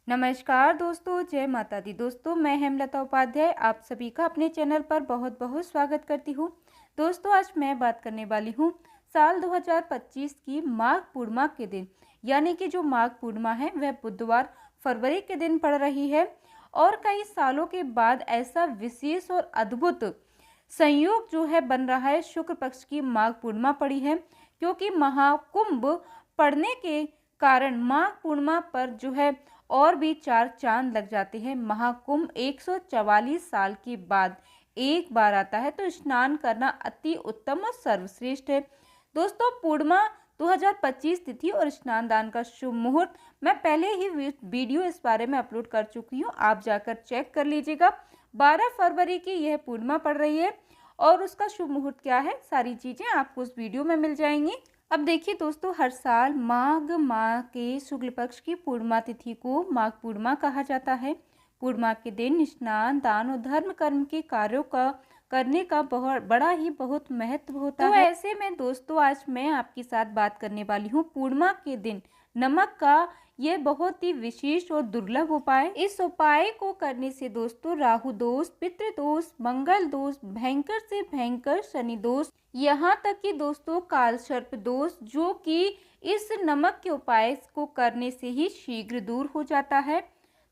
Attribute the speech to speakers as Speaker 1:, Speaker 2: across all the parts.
Speaker 1: नमस्कार दोस्तों, जय माता दी। दोस्तों, मैं हेमलता उपाध्याय आप सभी का अपने चैनल पर बहुत बहुत स्वागत करती हूँ। दोस्तों, आज मैं बात करने वाली हूँ साल 2025 की माघ पूर्णिमा के दिन, यानी कि जो माघ पूर्णिमा है वह बुधवार फरवरी के दिन पड़ रही है। और कई सालों के बाद ऐसा विशेष और अद्भुत संयोग जो है बन रहा है, शुक्ल पक्ष की माघ पूर्णिमा पड़ी है, क्योंकि महाकुंभ पड़ने के कारण माघ पूर्णिमा पर जो है और भी 4 चांद लग जाते हैं। महाकुंभ 144 साल के बाद एक बार आता है, तो स्नान करना अति उत्तम और सर्वश्रेष्ठ है। दोस्तों, पूर्णिमा 2025 तिथि और स्नान दान का शुभ मुहूर्त मैं पहले ही वीडियो इस बारे में अपलोड कर चुकी हूँ, आप जाकर चेक कर लीजिएगा। 12 फरवरी की यह पूर्णिमा पड़ रही है और उसका शुभ मुहूर्त क्या है, सारी चीज़ें आपको उस वीडियो में मिल जाएंगी। अब देखिए दोस्तों, हर साल माघ माह के शुक्ल पक्ष की पूर्णिमा तिथि को माघ पूर्णिमा कहा जाता है। पूर्णिमा के दिन स्नान दान और धर्म कर्म के कार्यों का करने का बहुत महत्व होता है। ऐसे में दोस्तों, आज मैं आपके साथ बात करने वाली हूँ पूर्णिमा के दिन नमक का यह बहुत ही विशेष और दुर्लभ उपाय। इस उपाय को करने से दोस्तों राहु दोष, पितृ दोष, मंगल दोष, भयंकर से भयंकर शनि दोष, यहाँ तक कि दोस्तों काल सर्प दोष, जो कि इस नमक के उपाय को करने से ही शीघ्र दूर हो जाता है।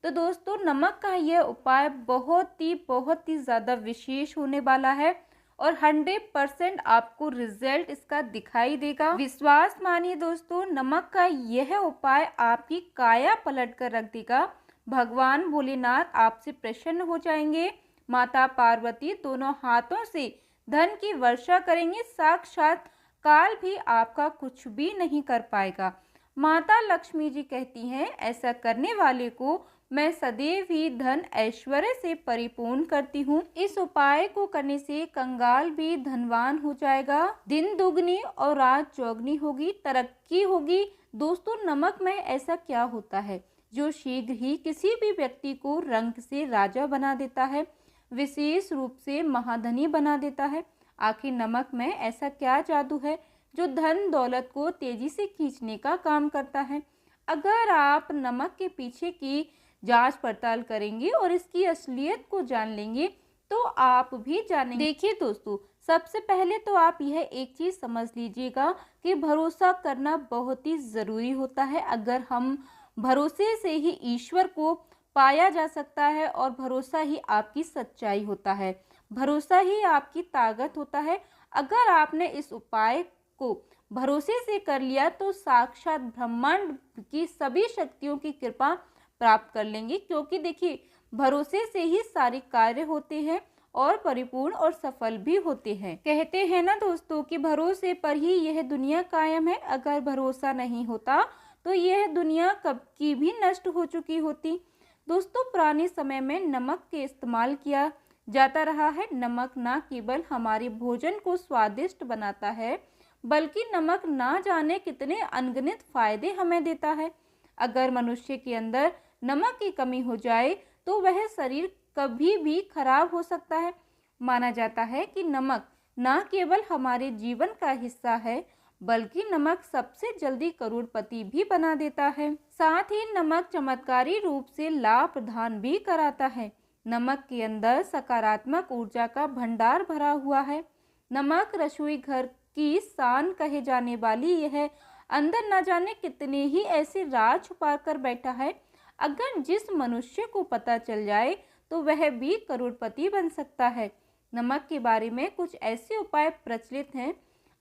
Speaker 1: तो दोस्तों, नमक का यह उपाय बहुत ही ज़्यादा विशेष होने वाला है और 100% आपको रिजल्ट इसका दिखाई देगा। विश्वास मानिए दोस्तों, नमक का यह उपाय आपकी काया पलट कर रख देगा। भगवान भोलेनाथ आपसे प्रसन्न हो जाएंगे। माता पार्वती दोनों हाथों से धन की वर्षा करेंगे। साक्षात काल भी आपका कुछ भी नहीं कर पाएगा। माता लक्ष्मी जी कहती हैं, ऐसा करने वाले को मैं सदैव ही धन ऐश्वर्य से परिपूर्ण करती हूँ। इस उपाय को करने से कंगाल भी धनवान हो जाएगा। दिन दुगनी और रात चौगनी होगी, तरक्की होगी। दोस्तों, नमक में ऐसा क्या होता है जो शीघ्र ही किसी भी व्यक्ति को रंक से राजा बना देता है, विशेष रूप से महाधनी बना देता है। आखिर नमक में ऐसा क्या जादू है जो धन दौलत को तेजी से खींचने का काम करता है? अगर आप नमक के पीछे की जांच पड़ताल करेंगे और इसकी असलियत को जान लेंगे तो आप भी जानेंगे। देखिए दोस्तों, सबसे पहले तो आप यह एक चीज समझ लीजिएगा कि भरोसा करना बहुत ही जरूरी होता है। अगर हम भरोसे से ही ईश्वर को पाया जा सकता है और भरोसा ही आपकी सच्चाई होता है, भरोसा ही आपकी ताकत होता है। अगर आपने इस उपाय को भरोसे से कर लिया तो साक्षात ब्रह्मांड की सभी शक्तियों की कृपा प्राप्त कर लेंगे, क्योंकि देखिए भरोसे से ही सारे कार्य होते हैं और परिपूर्ण और सफल भी होते हैं। कहते हैं ना दोस्तों कि भरोसे पर ही यह दुनिया कायम है। अगर भरोसा नहीं होता तो यह दुनिया कब की भी नष्ट हो चुकी होती। दोस्तों, पुराने समय में नमक के इस्तेमाल किया जाता रहा है। नमक ना केवल हमारे भोजन को स्वादिष्ट बनाता है, बल्कि नमक ना जाने कितने अनगिनत फायदे हमें देता है। अगर मनुष्य के अंदर नमक की कमी हो जाए तो वह शरीर कभी भी खराब हो सकता है। माना जाता है कि नमक न केवल हमारे जीवन का हिस्सा है, बल्कि नमक सबसे जल्दी करोड़पति भी बना देता है। साथ ही नमक चमत्कारी रूप से लाभ प्रदान भी कराता है। नमक के अंदर सकारात्मक ऊर्जा का भंडार भरा हुआ है। नमक रसोई घर की शान कहे जाने वाली यह अंदर न जाने कितने ही ऐसे राज छुपा कर बैठा है। अगर जिस मनुष्य को पता चल जाए तो वह भी करोड़पति बन सकता है। नमक के बारे में कुछ ऐसे उपाय प्रचलित हैं,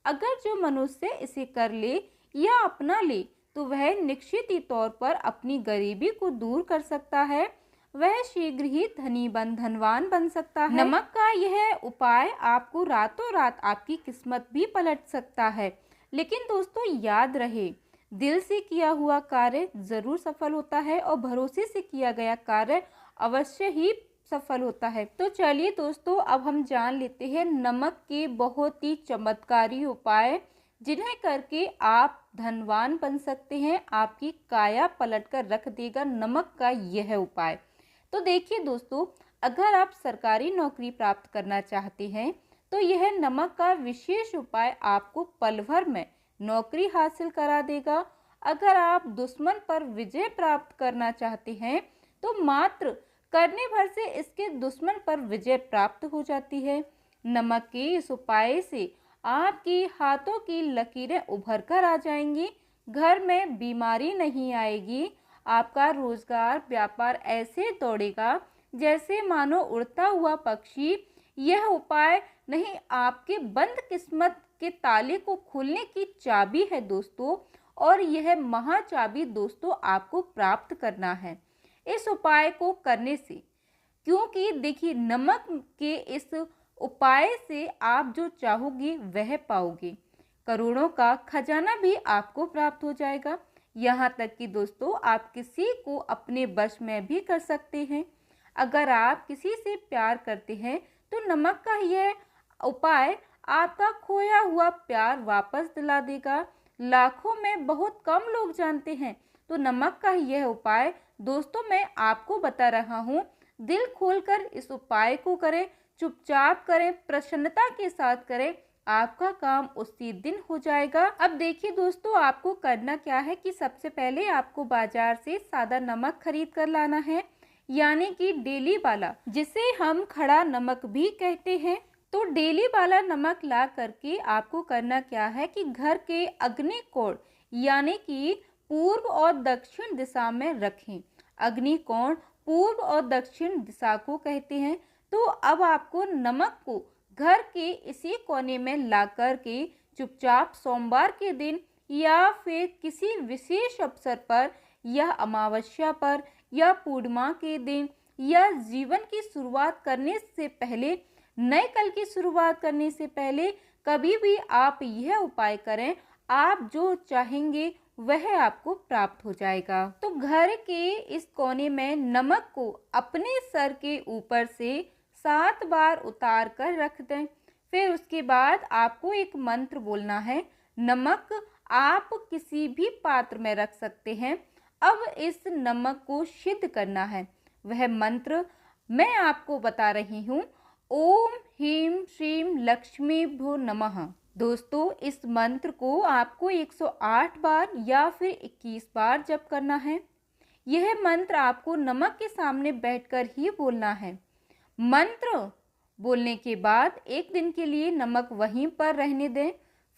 Speaker 1: अगर जो मनुष्य इसे कर ले या अपना ले तो वह निश्चित ही तौर पर अपनी गरीबी को दूर कर सकता है। वह शीघ्र ही धनवान बन सकता है। नमक का यह उपाय आपको रातों रात आपकी किस्मत भी पलट सकता है। लेकिन दोस्तों, याद रहे, दिल से किया हुआ कार्य जरूर सफल होता है और भरोसे से किया गया कार्य अवश्य ही सफल होता है। तो चलिए दोस्तों, अब हम जान लेते हैं नमक के बहुत ही चमत्कारी उपाय, जिन्हें करके आप धनवान बन सकते हैं। आपकी काया पलट कर रख देगा नमक का यह उपाय। तो देखिए दोस्तों, अगर आप सरकारी नौकरी प्राप्त करना चाहते हैं तो यह नमक का विशेष उपाय आपको पल भर में नौकरी हासिल करा देगा। अगर आप दुश्मन पर विजय प्राप्त करना चाहते हैं तो मात्र करने भर से इसके दुश्मन पर विजय प्राप्त हो जाती है। नमक के इस उपाय से आपकी हाथों की लकीरें उभर कर आ जाएंगी, घर में बीमारी नहीं आएगी, आपका रोजगार व्यापार ऐसे दौड़ेगा जैसे मानो उड़ता हुआ पक्षी। यह उपाय नहीं, आपके बंद किस्मत के ताले को खोलने की चाबी है दोस्तों, और यह महाचाबी दोस्तों आपको प्राप्त करना है इस उपाय को करने से। क्योंकि देखिए, नमक के इस उपाय से आप जो चाहोगे वह पाओगे, करोड़ों का खजाना भी आपको प्राप्त हो जाएगा। यहाँ तक कि दोस्तों आप किसी को अपने वश में भी कर सकते हैं। अगर आप किसी से प्यार करते हैं तो नमक का यह उपाय आपका खोया हुआ प्यार वापस दिला देगा। लाखों में बहुत कम लोग जानते हैं, तो नमक का यह उपाय दोस्तों मैं आपको बता रहा हूँ। दिल खोलकर इस उपाय को करें, चुपचाप करें, प्रसन्नता के साथ करें, आपका काम उसी दिन हो जाएगा। अब देखिए दोस्तों, आपको करना क्या है कि सबसे पहले आपको बाजार से सादा नमक खरीद कर लाना है, यानी कि डेली वाला, जिसे हम खड़ा नमक भी कहते हैं। तो डेली वाला नमक ला करके आपको करना क्या है कि घर के अग्निकोण यानी कि पूर्व और दक्षिण दिशा में रखें। अग्निकोण पूर्व और दक्षिण दिशा को कहते हैं। तो अब आपको नमक को घर के इसी कोने में ला करके चुपचाप सोमवार के दिन या फिर किसी विशेष अवसर पर या अमावस्या पर या पूर्णिमा के दिन या जीवन की शुरुआत करने से पहले, नए कल की शुरुआत करने से पहले कभी भी आप यह उपाय करें, आप जो चाहेंगे वह आपको प्राप्त हो जाएगा। तो घर के इस कोने में नमक को अपने सर के ऊपर से 7 बार उतार कर रख दें। फिर उसके बाद आपको एक मंत्र बोलना है। नमक आप किसी भी पात्र में रख सकते हैं। अब इस नमक को सिद्ध करना है। वह मंत्र मैं आपको बता रही हूँ। ओम ह्रीं श्रीं लक्ष्मीभ्यो नमः। दोस्तों, इस मंत्र को आपको 108 बार या फिर 21 बार जप करना है। यह मंत्र आपको नमक के सामने बैठकर ही बोलना है। मंत्र बोलने के बाद एक दिन के लिए नमक वहीं पर रहने दें।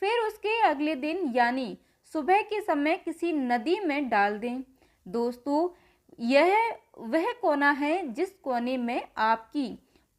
Speaker 1: फिर उसके अगले दिन यानी सुबह के समय किसी नदी में डाल दें। दोस्तों, यह वह कोना है जिस कोने में आपकी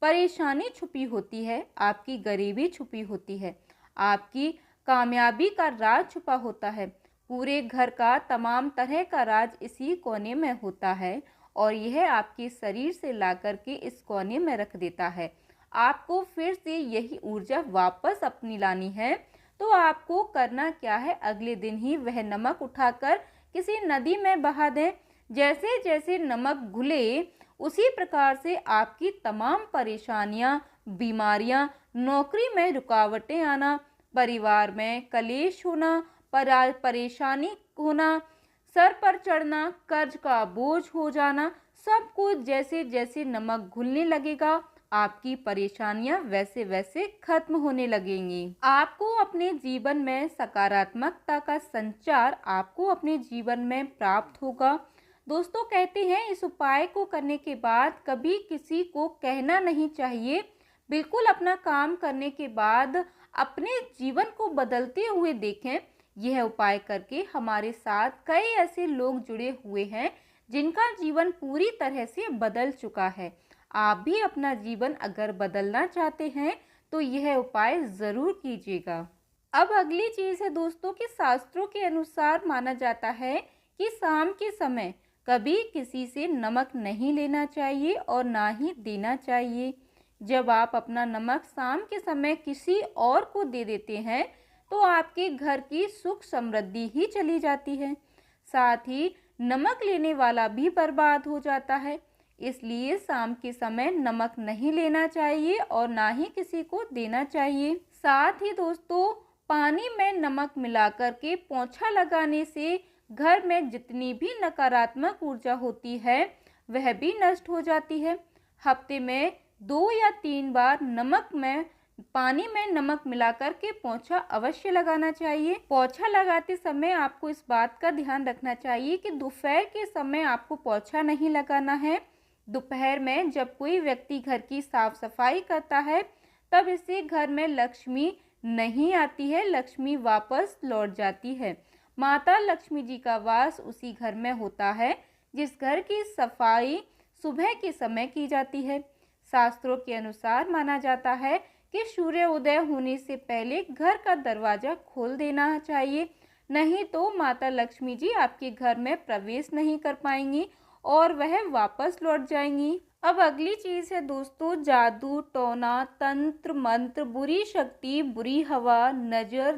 Speaker 1: परेशानी छुपी होती है, आपकी गरीबी छुपी होती है, आपकी कामयाबी का राज छुपा होता है। पूरे घर का तमाम तरह का राज इसी कोने में होता है और यह आपके शरीर से लाकर के इस कोने में रख देता है। आपको फिर से यही ऊर्जा वापस अपनी लानी है। तो आपको करना क्या है, अगले दिन ही वह नमक उठाकर किसी नदी में बहा दें। जैसे जैसे नमक घुले उसी प्रकार से आपकी तमाम परेशानियां, बीमारियां, नौकरी में रुकावटें आना, परिवार में कलेश होना, परेशानी होना, सर पर चढ़ना, कर्ज का बोझ हो जाना, सब कुछ जैसे जैसे नमक घुलने लगेगा आपकी परेशानियां वैसे वैसे खत्म होने लगेंगी। आपको अपने जीवन में सकारात्मकता का संचार आपको अपने जीवन में प्राप्त होगा। दोस्तों, कहते हैं इस उपाय को करने के बाद कभी किसी को कहना नहीं चाहिए। बिल्कुल अपना काम करने के बाद अपने जीवन को बदलते हुए देखें। यह उपाय करके हमारे साथ कई ऐसे लोग जुड़े हुए हैं जिनका जीवन पूरी तरह से बदल चुका है। आप भी अपना जीवन अगर बदलना चाहते हैं तो यह उपाय ज़रूर कीजिएगा। अब अगली चीज़ है दोस्तों कि शास्त्रों के अनुसार माना जाता है कि शाम के समय कभी किसी से नमक नहीं लेना चाहिए और ना ही देना चाहिए। जब आप अपना नमक शाम के समय किसी और को दे देते हैं तो आपके घर की सुख समृद्धि ही चली जाती है, साथ ही नमक लेने वाला भी बर्बाद हो जाता है। इसलिए शाम के समय नमक नहीं लेना चाहिए और ना ही किसी को देना चाहिए। साथ ही दोस्तों, पानी में नमक मिलाकर के पोंछा लगाने से घर में जितनी भी नकारात्मक ऊर्जा होती है वह भी नष्ट हो जाती है। हफ्ते में 2 या 3 बार नमक में पानी में नमक मिलाकर के पोंछा अवश्य लगाना चाहिए। पोंछा लगाते समय आपको इस बात का ध्यान रखना चाहिए कि दोपहर के समय आपको पोंछा नहीं लगाना है। दोपहर में जब कोई व्यक्ति घर की साफ सफाई करता है तब इससे घर में लक्ष्मी नहीं आती है, लक्ष्मी वापस लौट जाती है। माता लक्ष्मी जी का वास उसी घर में होता है जिस घर की सफाई सुबह के समय की जाती है। शास्त्रों के अनुसार माना जाता है कि सूर्य उदय होने से पहले घर का दरवाजा खोल देना चाहिए, नहीं तो माता लक्ष्मी जी आपके घर में प्रवेश नहीं कर पाएंगी और वह वापस लौट जाएंगी। अब अगली चीज है दोस्तों, जादू, टोना, तंत्र मंत्र, बुरी शक्ति, बुरी हवा, नजर,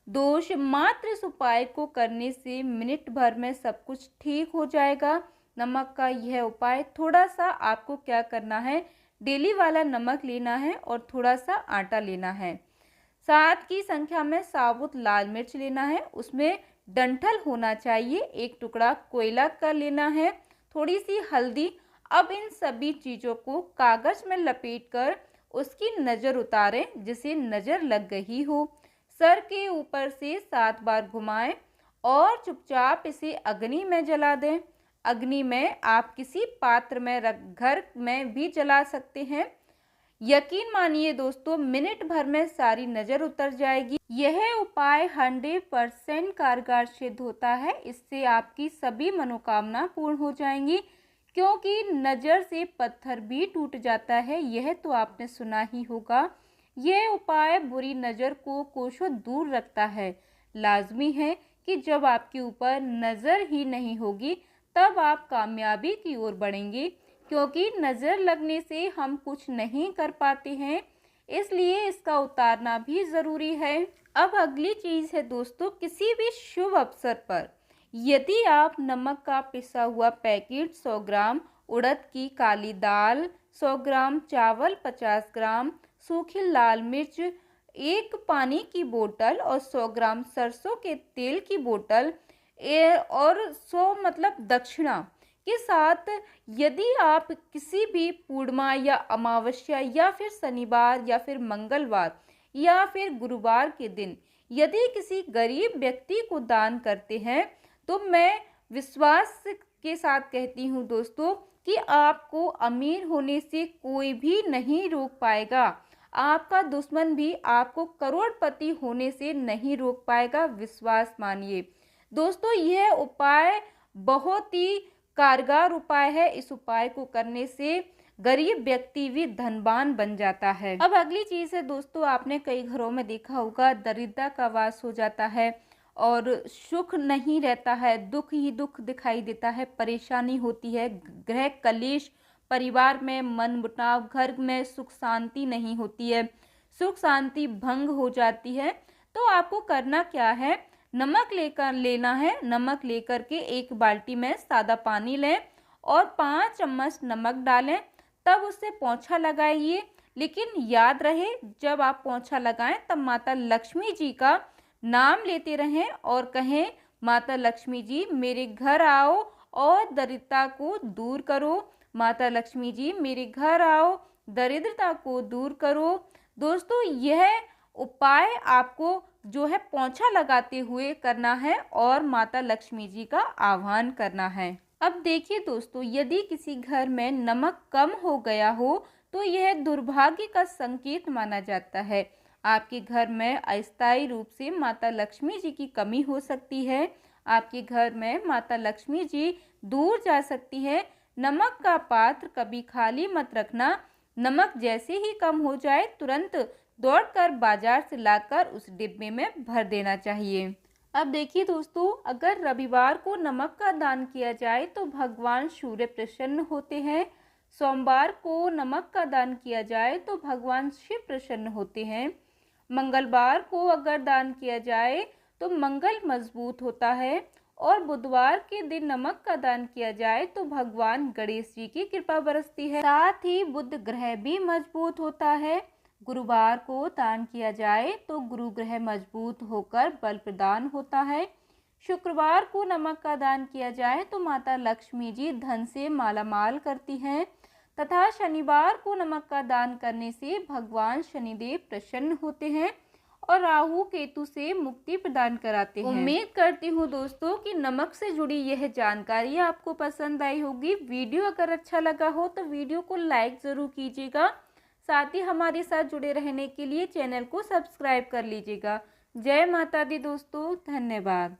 Speaker 1: दोष मात्र इस उपाय को करने से मिनट भर में सब कुछ ठीक हो जाएगा। नमक का यह उपाय, थोड़ा सा आपको क्या करना है, डेली वाला नमक लेना है और थोड़ा सा आटा लेना है। 7 की संख्या में साबुत लाल मिर्च लेना है, उसमें डंठल होना चाहिए। 1 टुकड़ा कोयला का लेना है, थोड़ी सी हल्दी। अब इन सभी चीज़ों को कागज में लपेटकर उसकी नज़र उतारें जिसे नज़र लग गई हो। सर के ऊपर से 7 बार घुमाएं और चुपचाप इसे अग्नि में जला दें। अग्नि में आप किसी पात्र में रख घर में भी जला सकते हैं। यकीन मानिए दोस्तों, मिनट भर में सारी नज़र उतर जाएगी। यह उपाय 100% कारगर सिद्ध होता है। इससे आपकी सभी मनोकामना पूर्ण हो जाएंगी, क्योंकि नज़र से पत्थर भी टूट जाता है, यह तो आपने सुना ही होगा। यह उपाय बुरी नज़र को कोसों दूर रखता है। लाजमी है कि जब आपके ऊपर नज़र ही नहीं होगी तब आप कामयाबी की ओर बढ़ेंगे, क्योंकि नज़र लगने से हम कुछ नहीं कर पाते हैं, इसलिए इसका उतारना भी ज़रूरी है। अब अगली चीज़ है दोस्तों, किसी भी शुभ अवसर पर यदि आप नमक का पिसा हुआ पैकेट 100 ग्राम, उड़द की काली दाल 100 ग्राम, चावल 50 ग्राम, सूखी लाल मिर्च, 1 पानी की बोतल और 100 ग्राम सरसों के तेल की बोतल और 100 दक्षिणा के साथ, यदि आप किसी भी पूर्णिमा या अमावस्या या फिर शनिवार या फिर मंगलवार या फिर गुरुवार के दिन यदि किसी गरीब व्यक्ति को दान करते हैं तो मैं विश्वास के साथ कहती हूँ दोस्तों कि आपको अमीर होने से कोई भी नहीं रोक पाएगा। आपका दुश्मन भी आपको करोड़पति होने से नहीं रोक पाएगा, विश्वास मानिए। दोस्तों, यह उपाय बहुत ही कारगर उपाय है। इस उपाय को करने से गरीब व्यक्ति भी धनवान बन जाता है। अब अगली चीज़ है दोस्तों, आपने कई घरों में देखा होगा दरिद्रता का वास हो जाता है और सुख नहीं रहता है, दुख ही दुख दिखाई देता है, परेशानी होती है, गृह कलेश, परिवार में मनमुटाव, घर में सुख शांति नहीं होती है, सुख शांति भंग हो जाती है। तो आपको करना क्या है, नमक लेकर लेना है। नमक लेकर के 1 बाल्टी में सादा पानी लें और 5 चम्मच नमक डालें, तब उससे पोंछा लगाइए। लेकिन याद रहे, जब आप पोंछा लगाएं तब माता लक्ष्मी जी का नाम लेते रहें और कहें, माता लक्ष्मी जी मेरे घर आओ और दरिद्रता को दूर करो। माता लक्ष्मी जी मेरे घर आओ, दरिद्रता को दूर करो। दोस्तों, यह उपाय आपको जो है पोंछा लगाते हुए करना है और माता लक्ष्मी जी का आह्वान करना है। अब देखिए दोस्तों, यदि किसी घर में नमक कम हो गया हो तो यह दुर्भाग्य का संकेत माना जाता है। आपके घर में अस्थायी रूप से माता लक्ष्मी जी की कमी हो सकती है। आपके घर में माता लक्ष्मी जी दूर जा सकती है। नमक का पात्र कभी खाली मत रखना। नमक जैसे ही कम हो जाए तुरंत दौड़कर बाजार से लाकर उस डिब्बे में भर देना चाहिए। अब देखिए दोस्तों, अगर रविवार को नमक का दान किया जाए तो भगवान सूर्य प्रसन्न होते हैं। सोमवार को नमक का दान किया जाए तो भगवान शिव प्रसन्न होते हैं। मंगलवार को अगर दान किया जाए तो मंगल मजबूत होता है और बुधवार के दिन नमक का दान किया जाए तो भगवान गणेश जी की कृपा बरसती है। साथ ही बुध ग्रह भी मजबूत होता है। गुरुवार को दान किया जाए तो गुरु ग्रह मजबूत होकर बल प्रदान होता है। शुक्रवार को नमक का दान किया जाए तो माता लक्ष्मी जी धन से मालामाल करती हैं। तथा शनिवार को नमक का दान करने से भगवान शनिदेव प्रसन्न होते हैं और राहु केतु से मुक्ति प्रदान कराते हैं। उम्मीद करती हूँ दोस्तों कि नमक से जुड़ी यह जानकारी आपको पसंद आई होगी। वीडियो अगर अच्छा लगा हो तो वीडियो को लाइक ज़रूर कीजिएगा। साथ ही हमारे साथ जुड़े रहने के लिए चैनल को सब्सक्राइब कर लीजिएगा। जय माता दी दोस्तों, धन्यवाद।